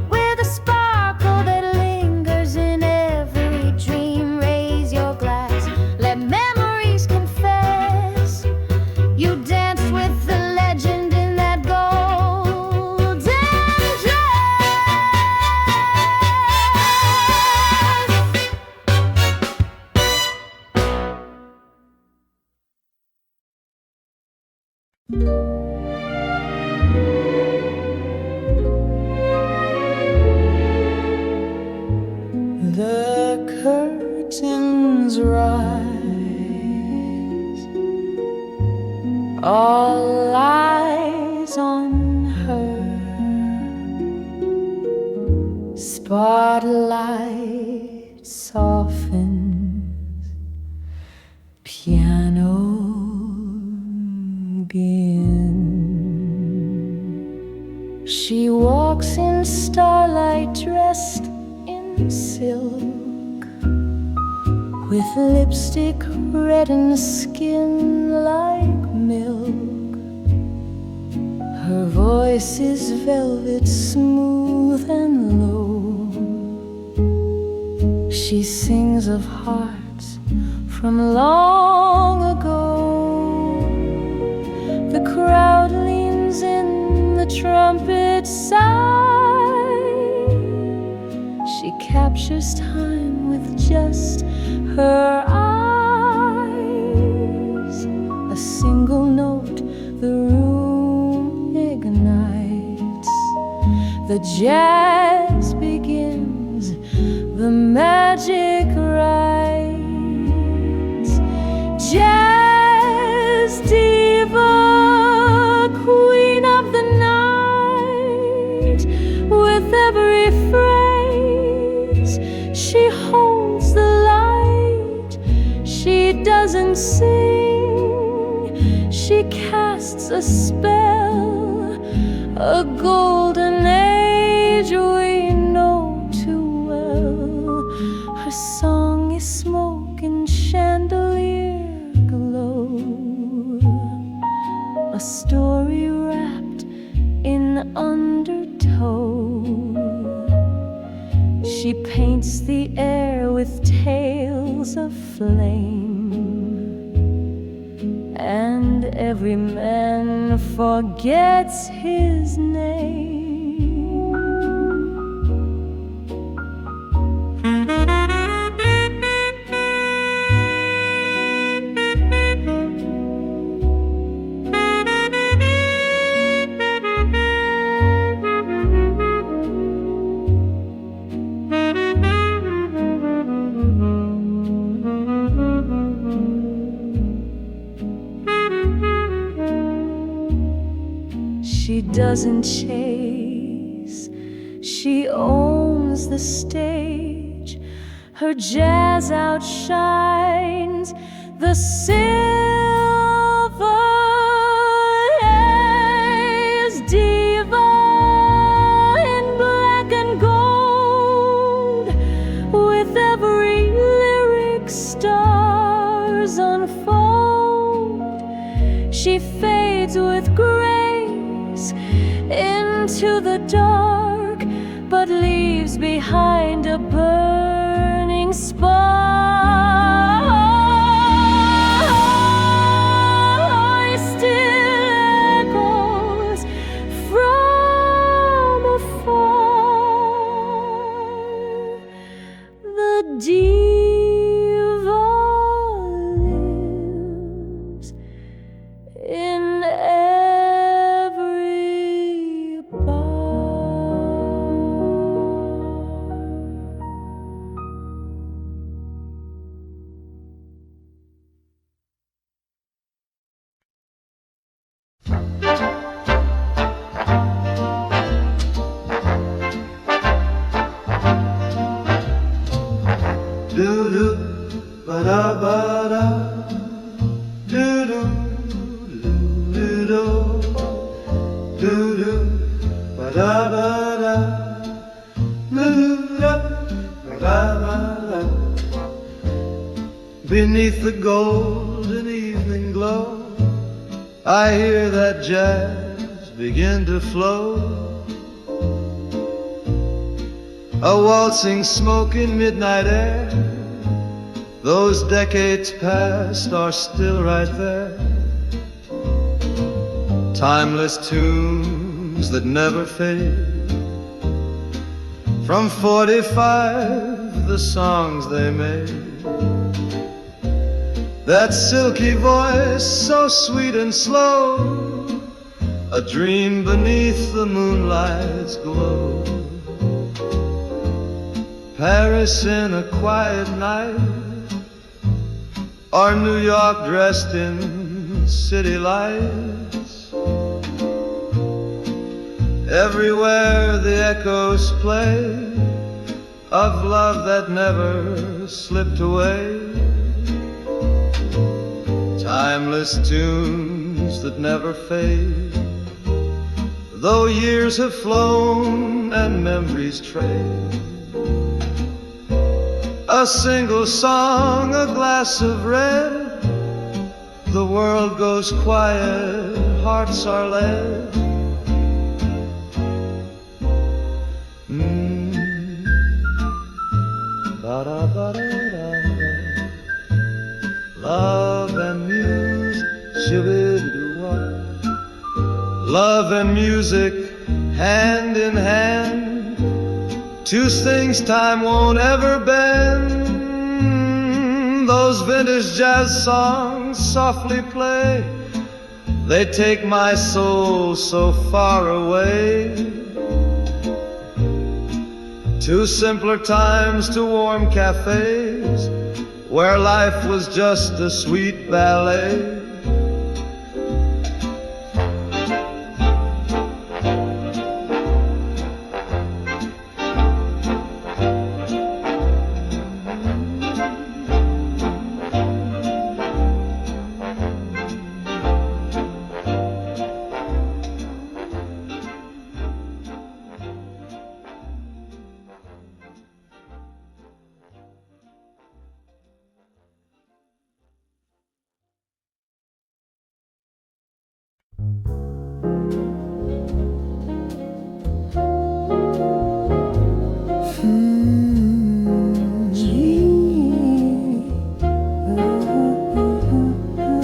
with a sparkle that lingers in every dream. Raise your glass, let memories confess you danced with the legend in that golden dress.
The curtains rise, all eyes on her. Spotlight softens, piano begins. She walks in starlight dressed in silk, with lipstick red and skin like milk. Her voice is velvet, smooth and low. She sings of hearts from long ago. The crowd leans in, the trumpet side. She captures time with just her eyes. A single note, the room ignites. The jazz begins, the magic writes. Jazz diva, queen of the night. With every phrase she holds the light. She doesn't sing, she casts a spell, a golden age we know too well. Her song is smoke and chandelier glow, a story wrapped in undertow. She paints the air with tales of flame, and every man forgets his name. She doesn't chase, she owns the stage. Her jazz outshines the silver haze. Diva in black and gold, with every lyric stars unfold. She fades with grace into the dark, but leaves behind a burning spark. Still echoes from afar. The diva lives in every bar.
Beneath the golden evening glow, I hear that jazz begin to flow. A waltzing smoke in midnight air, those decades past are still right there. Timeless tunes that never fade. From 45, the songs they made. That silky voice, so sweet and slow, a dream beneath the moonlight's glow. Paris in a quiet night, or New York dressed in city lights. Everywhere the echoes play of love that never slipped away. Timeless tunes that never fade, though years have flown and memories trade. A single song, a glass of red, the world goes quiet, hearts are led. Ba-da-ba-da-da. Love and music, shibidi-doo-wah. Love and music, hand in hand, two things time won't ever bend. Those vintage jazz songs softly play, they take my soul so far away. To simpler times, to warm cafes, where life was just a sweet ballet.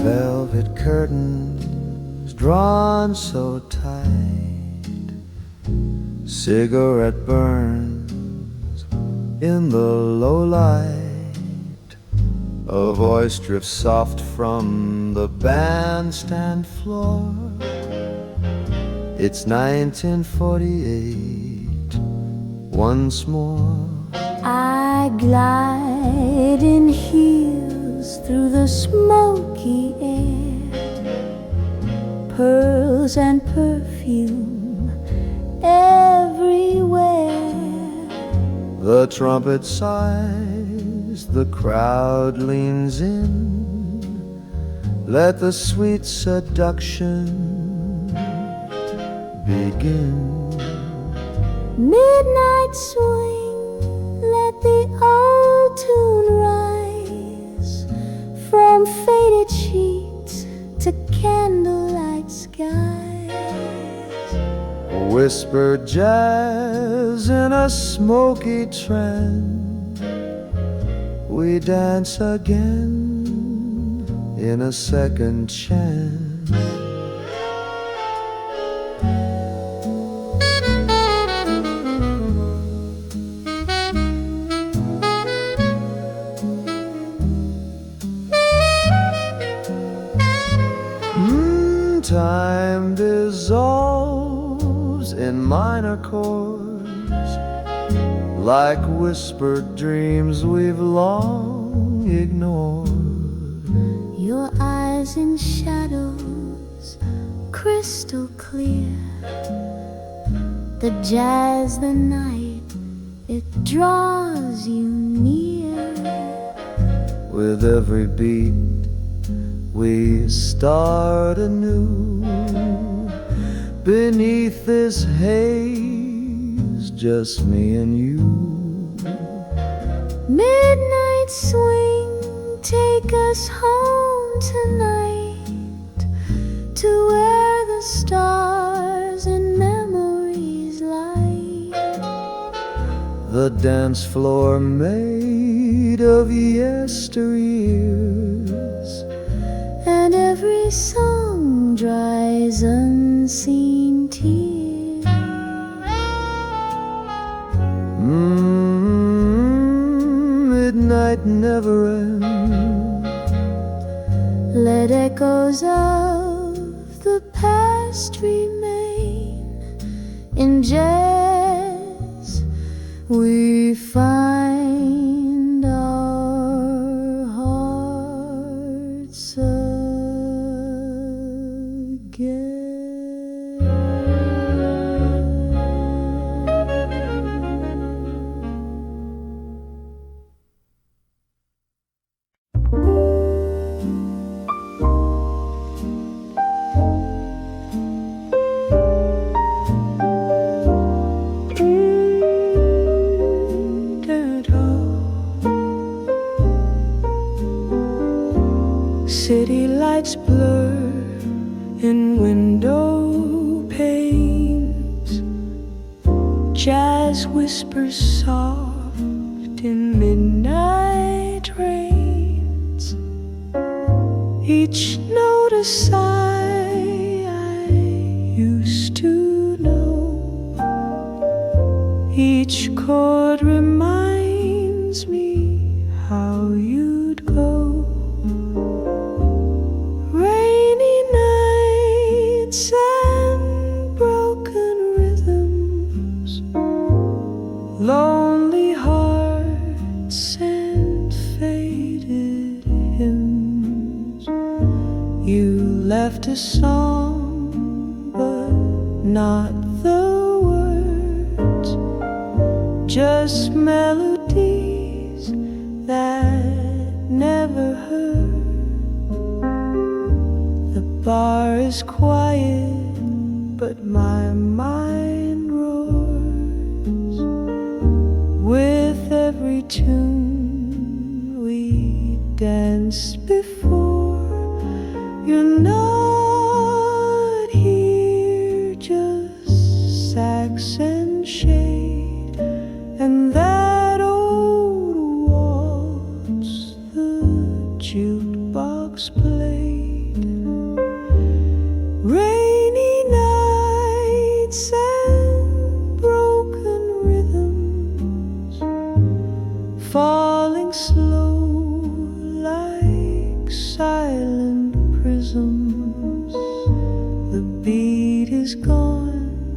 Velvet curtains drawn so tight, cigarette burns in the low light. A voice drifts soft from the bandstand floor. It's 1948 once more.
I glide in heels through the smoky air, pearls and perfume everywhere.
The trumpet sighs, the crowd leans in. Let the sweet seduction begin.
Midnight swing, let the old tune rise, from faded sheets to candlelight skies.
Whispered jazz in a smoky trance, we dance again in a second chance. Time dissolves in minor chords, like whispered dreams we've long ignored.
Your eyes in shadows, crystal clear. The jazz, the night, it draws you near.
With every beat we start anew. Beneath this haze, just me and you.
Midnight swing
take us home tonight to where the stars in memories lie.
The dance floor made of yesteryears,
And every song dries unseen tears.
Midnight never ends.
Let echoes of the past remain. In jazz we find our hearts again.
City lights blur in window panes. Jazz whispers soft in midnight rains. Each note a sigh I used to know. Each chord reminds me how you'd go. Rainy nights and broken rhythms, lonely hearts and faded hymns. You left a song, but not the words, just melodies that never heard. The bar is quiet, but my mind roars with every tune we danced before. You're not here, just sax and shade, and that old waltz the jukebox played. Rainy nights and broken rhythms, falling slow like silent prisms. The beat is gone,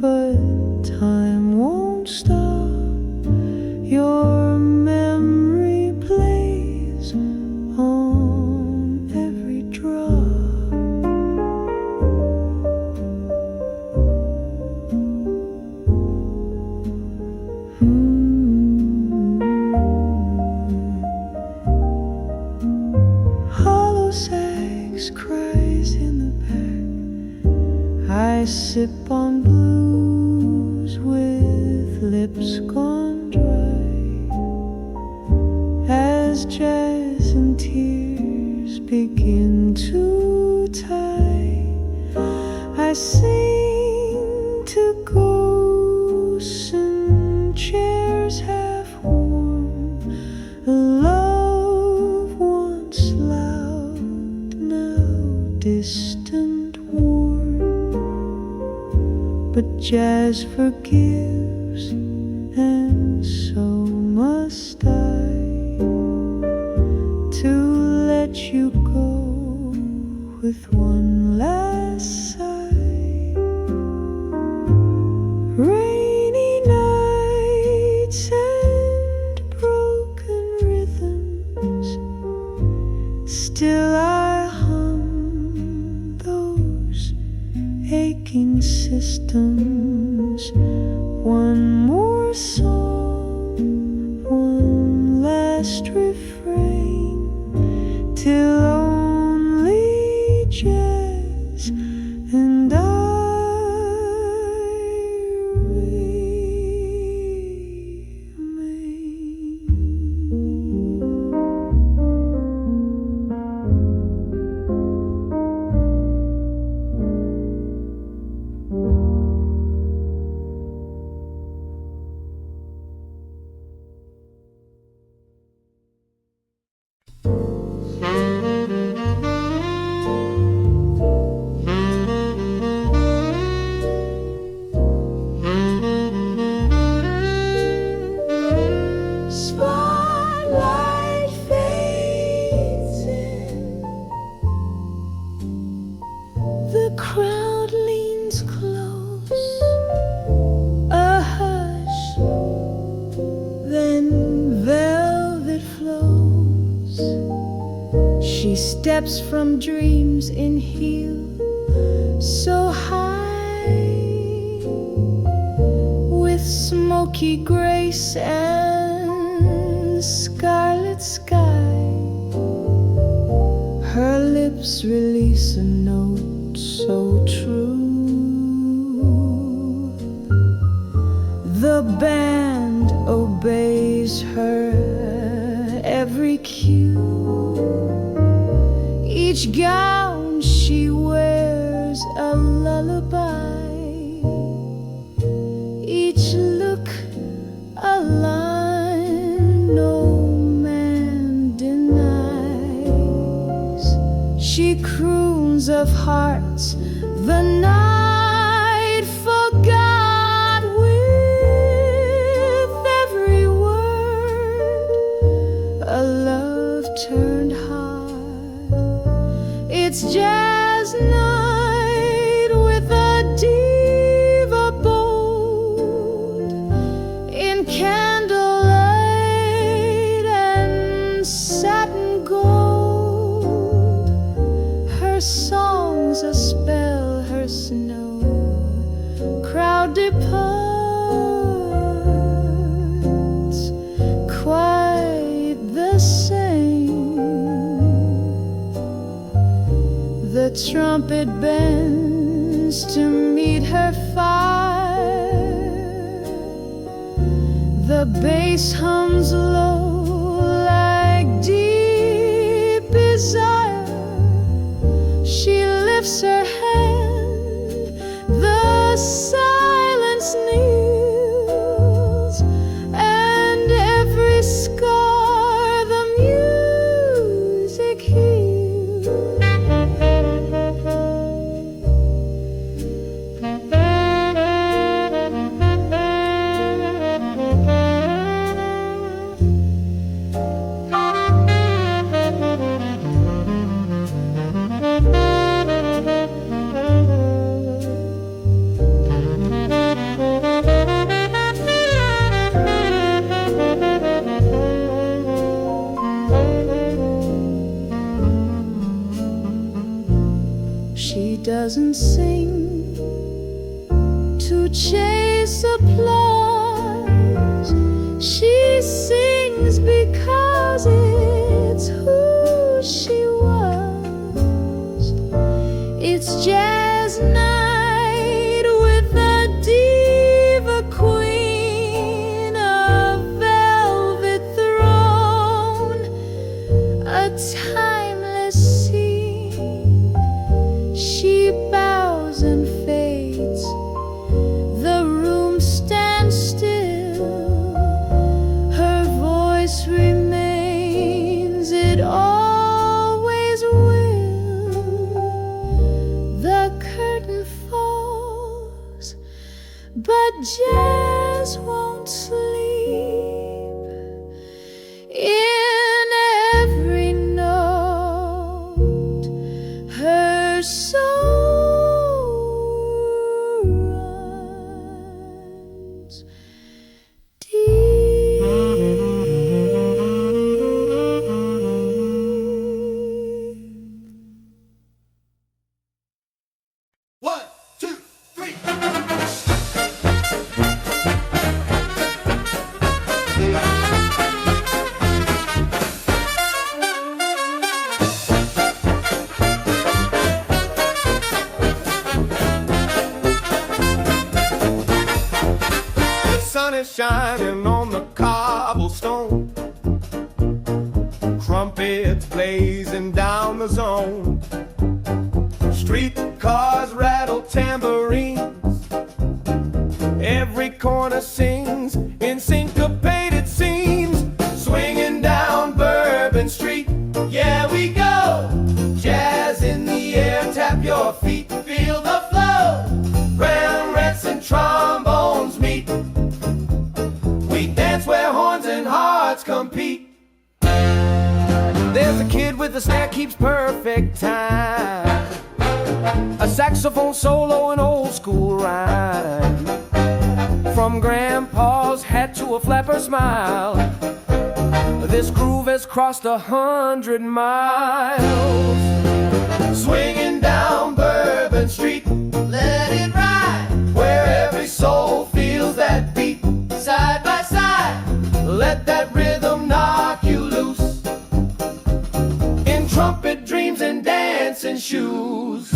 but time won't stop. Your memory plays on every drop. Hollow sax cries in the back. I sip on blues with lips gone dry, as jazz and tears begin to tie. I sing to ghosts in chairs half warm, a love once loud, now distant, warm. But jazz forgives, and so must I, to let you go with one last sigh. Rainy nights and broken rhythms, still I hum those aching systems. One more song, one last refrain, till only jazz and I remain. steps from dreams inhale so high, with smoky grace and scarlet sky. Her lips release a note so true. The band obeys her every cue. Each gown she wears a lullaby, each look a line no man denies. She croons of hearts the night forgot, with every word a love turned hard. It's jazz night with a diva bold, in candlelight and satin gold. Her song's a spell, her snow crowd departs, quite the same. The trumpet bends to meet her fire. The bass hums low like deep desire. She lifts her hand, the silence kneels, and every scar the music heals. She doesn't sing to chase applause. She sings because it's who she was. It's jazz night with a diva queen, a velvet throne, a timeless scene. She bows and fades, the room stands still. Her voice remains, it always will. The curtain falls, but jazz won't sleep. In every note, her soul runs deep.
One, two, three. The sun is shining on the cobblestone, trumpets blazing down the zone. Street cars rattle tambourines, every corner sings in syncopated scenes. Swinging down Bourbon Street, yeah we go. Jazz in the air, tap your feet, feel the flow. Grand rents and trombones meet, we dance where horns and hearts compete. There's a kid with a snare, keeps perfect time, a saxophone solo, an old school rhyme. From grandpa's hat to a flapper smile, this groove has crossed 100 miles.
shoes.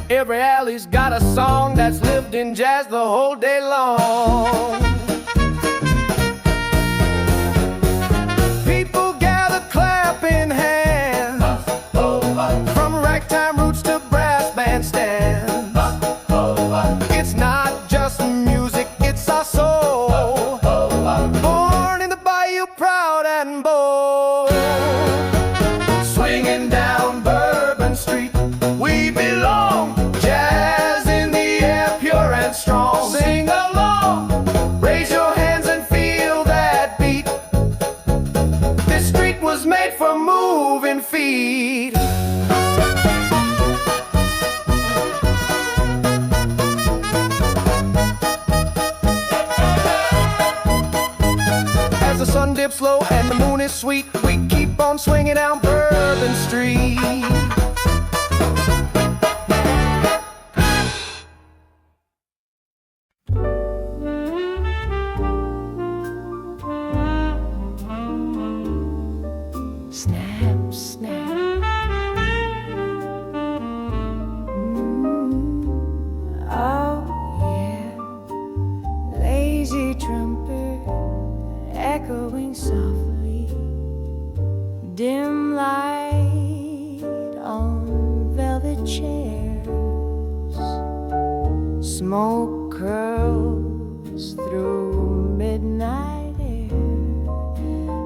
Every alley's got a song that's lived in jazz the whole day long. People gather clapping hands, from ragtime roots to brass bandstands. It's not just music, it's our soul, born in the bayou, proud and bold. Swinging down Bourbon Street, we belong. Jazz in the air, pure and strong. Sing along, raise your hands and feel that beat. This street was made for moving feet. As the sun dips low and the moon is sweet, we keep on swinging down Bourbon Street.
Snap, snap. Oh, yeah. Lazy trumpet echoing softly. Dim light on velvet chairs. Smoke curls through midnight air.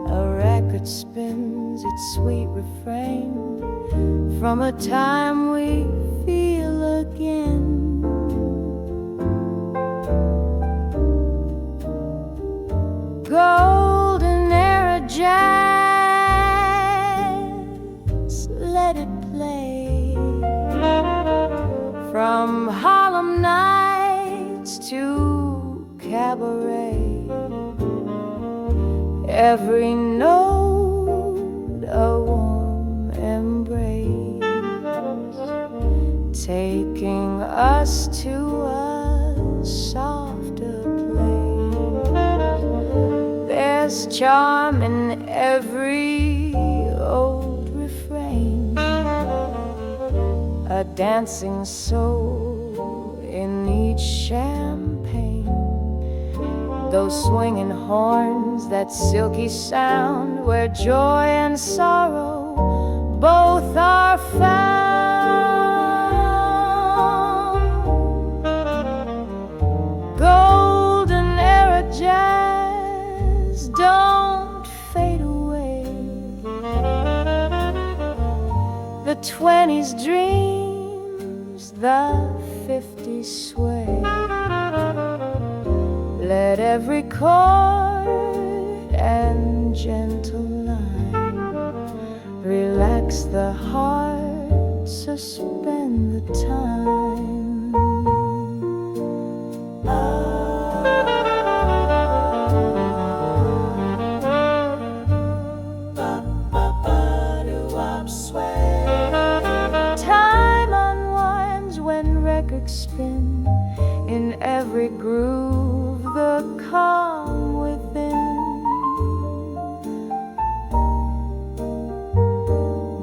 A record spins its sweet refrain from a time we feel again. Golden era jazz, let it play. From Harlem nights to cabaret, every note a warm embrace, taking us to a softer place. There's charm in every old refrain, a dancing soul in each champagne. Those swinging horns, that silky sound, where joy and sorrow both are found. Golden era jazz, don't fade away. The 20s dreams, the 50s sway. Let every chord and gentle line relax the heart, suspend the time. Time unwinds when records spin in every groove, the calm within.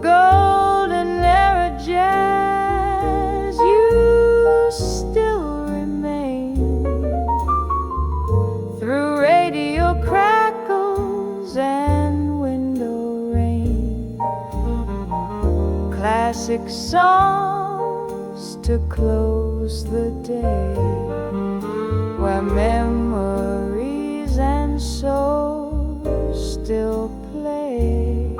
Golden era jazz, you still remain. Through radio crackles and window rain, classic songs to close the day, where memories and souls still play.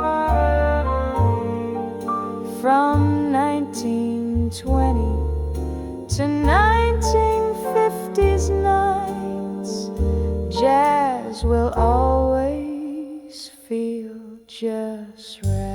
From 1920 to 1950s nights, jazz will always feel just right.